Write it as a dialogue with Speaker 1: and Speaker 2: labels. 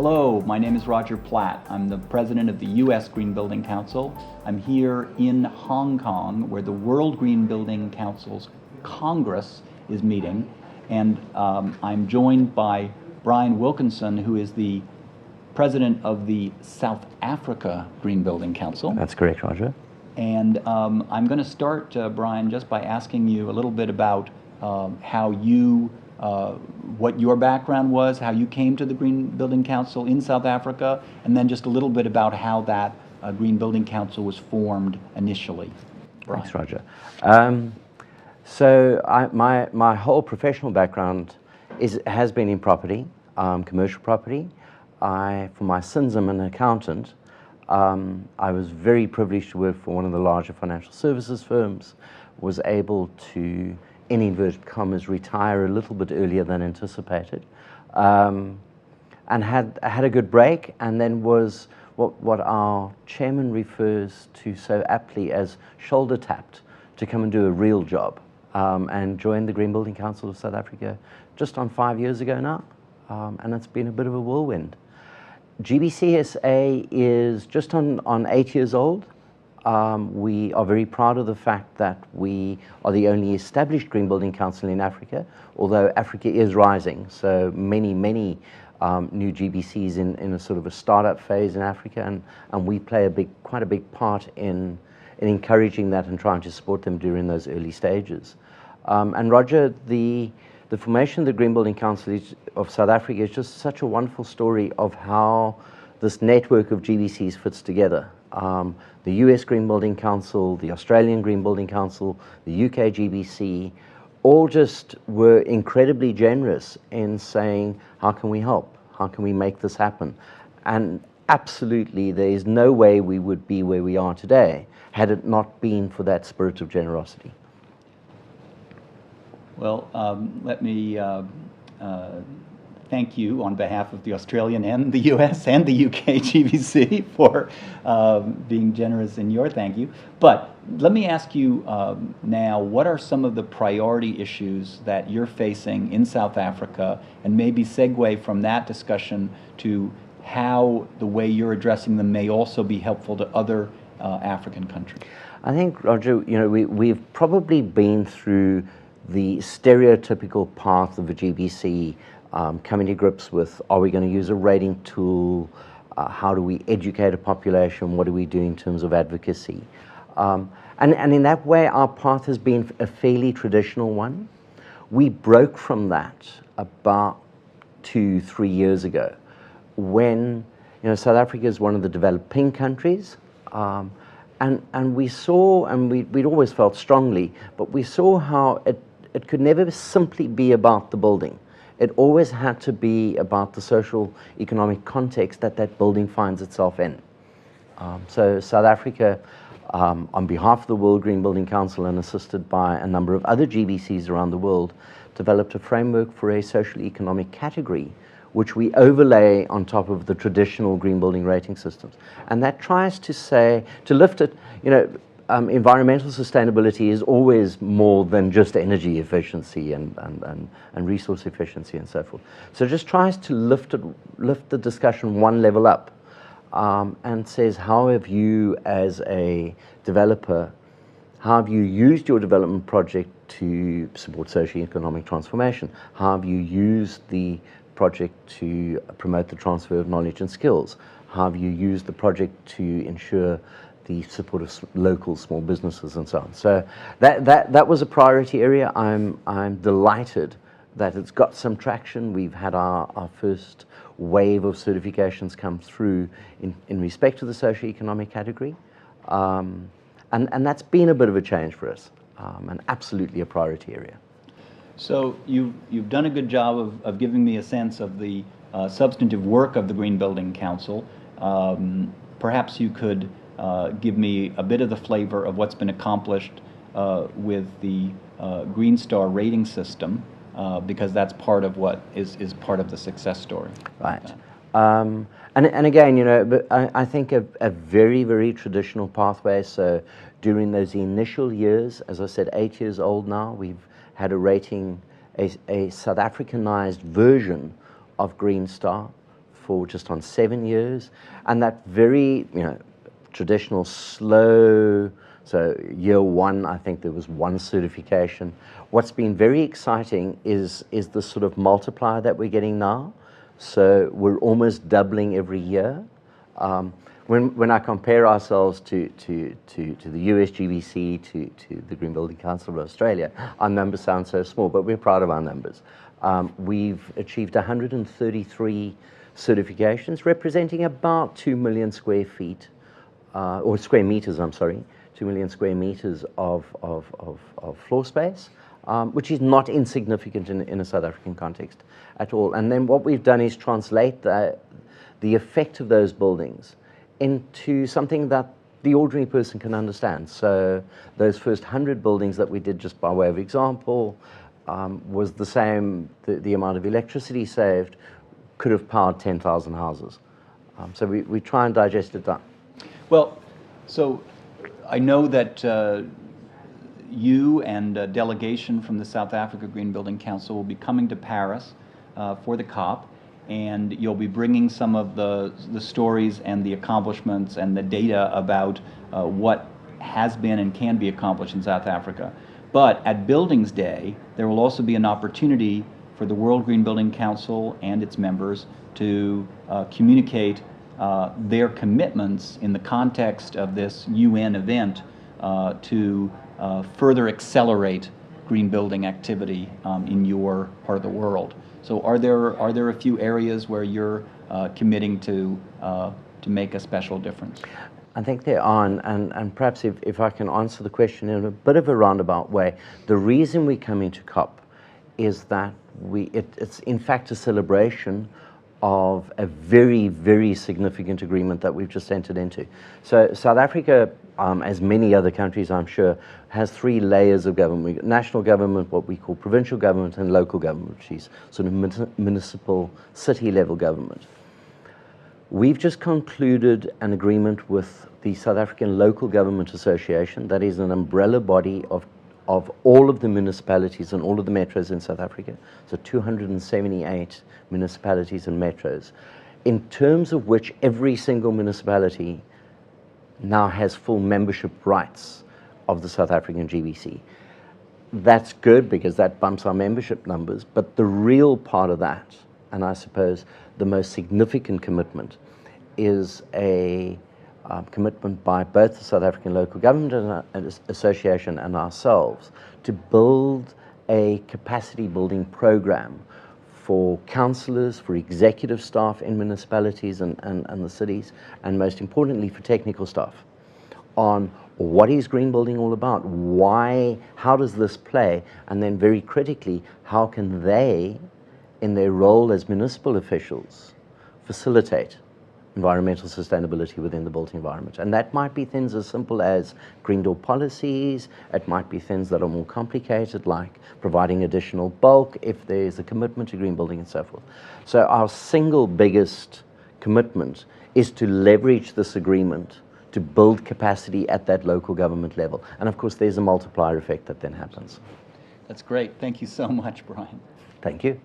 Speaker 1: Hello, my name is Roger Platt. I'm the president of the U.S. Green Building Council. I'm here in Hong Kong where the World Green Building Council's Congress is meeting, and I'm joined by Brian Wilkinson, who is the president of the South Africa Green Building Council.
Speaker 2: That's correct, Roger.
Speaker 1: And I'm going to start, Brian, just by asking you a little bit about how you, what your background was, how you came to the Green Building Council in South Africa, and then just a little bit about how that Green Building Council was formed initially. Brian.
Speaker 2: Thanks, Roger. My whole professional background has been in property, commercial property. For my sins, I'm an accountant. I was very privileged to work for one of the larger financial services firms, was able to, in inverted commas, retire a little bit earlier than anticipated, and had a good break, and then was what our chairman refers to so aptly as shoulder tapped to come and do a real job, and joined the Green Building Council of South Africa just on 5 years ago now, and it's been a bit of a whirlwind. GBCSA is just on 8 years old. We are very proud of the fact that we are the only established Green Building Council in Africa, although Africa is rising. So many new GBCs in a sort of a startup phase in Africa, and we play quite a big part in encouraging that and trying to support them during those early stages. And Roger, the formation of the Green Building Council of South Africa is just such a wonderful story of how this network of GBCs fits together. The US Green Building Council, the Australian Green Building Council, the UK GBC, all just were incredibly generous in saying, how can we help? How can we make this happen? And absolutely, there is no way we would be where we are today had it not been for that spirit of generosity.
Speaker 1: Well, let me thank you on behalf of the Australian and the US and the UK GBC for being generous in your thank you. But let me ask you now, what are some of the priority issues that you're facing in South Africa, and maybe segue from that discussion to how the way you're addressing them may also be helpful to other African countries?
Speaker 2: I think, Roger, we've probably been through the stereotypical path of a GBC, coming to grips with, are we going to use a rating tool? How do we educate a population? What do we do in terms of advocacy? And in that way, our path has been a fairly traditional one. We broke from that about 2-3 years ago when South Africa is one of the developing countries. And we saw, and we'd always felt strongly, but we saw how it could never simply be about the building. It always had to be about the social economic context that building finds itself in. So South Africa, on behalf of the World Green Building Council and assisted by a number of other GBCs around the world, developed a framework for a social economic category which we overlay on top of the traditional green building rating systems. And that tries to say, to lift it, environmental sustainability is always more than just energy efficiency and resource efficiency and so forth. So it just tries to lift the discussion one level up, and says, how have you as a developer, how have you used your development project to support socio-economic transformation? How have you used the project to promote the transfer of knowledge and skills? How have you used the project to ensure the support of local small businesses and so on? So that was a priority area. I'm delighted that it's got some traction. We've had our first wave of certifications come through in respect to the socio-economic category. And that's been a bit of a change for us, and absolutely a priority area.
Speaker 1: So you've done a good job of giving me a sense of the substantive work of the Green Building Council. Perhaps you could give me a bit of the flavor of what's been accomplished with the Green Star rating system, because that's part of what is part of the success story.
Speaker 2: Right. And again, but I think a very, very traditional pathway. So during those initial years, as I said, 8 years old now, we've had a rating, a South Africanized version of Green Star for just on 7 years, and that very, traditional slow. So year one, I think there was one certification. What's been very exciting is the sort of multiplier that we're getting now. So we're almost doubling every year. When I compare ourselves to the USGBC, to the Green Building Council of Australia, our numbers sound so small, but we're proud of our numbers. We've achieved 133 certifications, representing about 2 million square feet, or square meters, I'm sorry, 2 million square meters of floor space, which is not insignificant in a South African context at all. And then what we've done is translate the effect of those buildings into something that the ordinary person can understand. So those first 100 buildings that we did, just by way of example, was the same, the amount of electricity saved could have powered 10,000 houses. So we try and digest it down.
Speaker 1: Well, so I know that you and a delegation from the South Africa Green Building Council will be coming to Paris for the COP, and you'll be bringing some of the stories and the accomplishments and the data about what has been and can be accomplished in South Africa. But at Buildings Day, there will also be an opportunity for the World Green Building Council and its members to communicate their commitments in the context of this UN event to further accelerate green building activity in your part of the world. So are there a few areas where you're committing to make a special difference?
Speaker 2: I think there are, and perhaps if I can answer the question in a bit of a roundabout way, the reason we come into COP is that it's in fact a celebration of a very, very significant agreement that we've just entered into. So South Africa, as many other countries I'm sure, has 3 layers of government. We've got national government, what we call provincial government, and local government, which is sort of municipal, city level government. We've just concluded an agreement with the South African Local Government Association, that is an umbrella body of all of the municipalities and all of the metros in South Africa, so 278 municipalities and metros, in terms of which every single municipality now has full membership rights of the South African GBC. That's good because that bumps our membership numbers, but the real part of that, and I suppose the most significant commitment, is a commitment by both the South African Local Government Association and ourselves to build a capacity building program for councillors, for executive staff in municipalities and the cities, and most importantly for technical staff, on what is green building all about, why, how does this play, and then very critically, how can they, in their role as municipal officials, facilitate environmental sustainability within the built environment. And that might be things as simple as green door policies, it might be things that are more complicated, like providing additional bulk if there's a commitment to green building and so forth. So our single biggest commitment is to leverage this agreement to build capacity at that local government level. And of course, there's a multiplier effect that then happens.
Speaker 1: That's great. Thank you so much, Brian.
Speaker 2: Thank you.